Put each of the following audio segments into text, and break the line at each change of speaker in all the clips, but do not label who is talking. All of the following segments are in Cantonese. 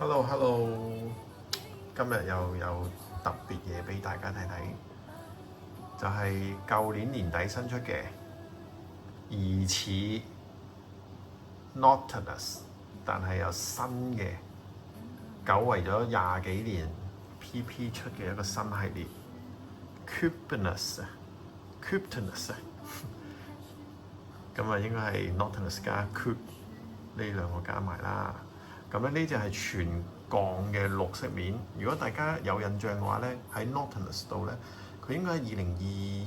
Hello，今日又有特別嘢俾大家睇睇，就係舊年年底新出嘅疑似 Nautilus，但係有新嘅久違咗廿幾年 PP 出嘅一個新系列 Kryptonus，咁啊應該係 Nautilus 加 Kryp 呢兩個加埋啦。咁咧呢隻係全鋼嘅綠色面。如果大家有印象嘅話咧，喺 Nautilus 度咧，佢應該喺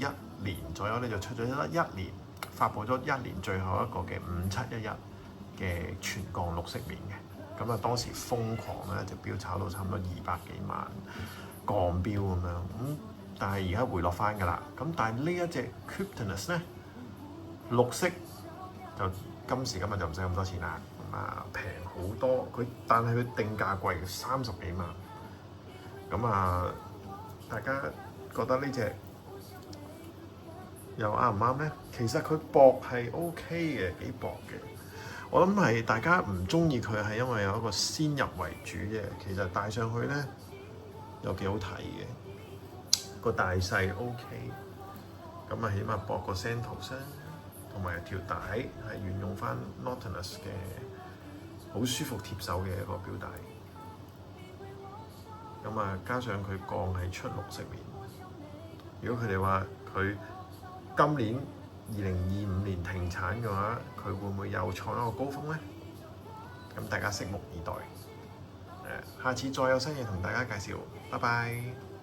2021年左右咧就出咗一年，發布咗一年最後一個嘅5711嘅全鋼綠色面嘅。咁啊當時瘋狂咧，隻錶炒到差唔多200幾萬鋼錶咁樣。但係而家回落翻㗎啦。咁但係呢一隻 Kryptonus 咧，綠色就今時今日就唔使咁多錢啦。平好多，但係佢定價貴，30幾萬。咁大家覺得呢隻又啱唔啱咧？其實佢薄係 OK 嘅，幾薄嘅。我諗係大家唔中意佢係因為有一個先入為主啫。其實戴上去咧又幾好睇嘅，個大細 OK。咁起碼薄過 Santos 同埋條帶係沿用翻 Nautilus 嘅。好舒服貼手嘅一個錶帶，加上佢鋼係出綠色面。如果佢哋話佢今年2025年停產嘅話，佢會唔會又創一個高峰呢？咁大家拭目以待。下次再有新嘢同大家介紹，拜拜。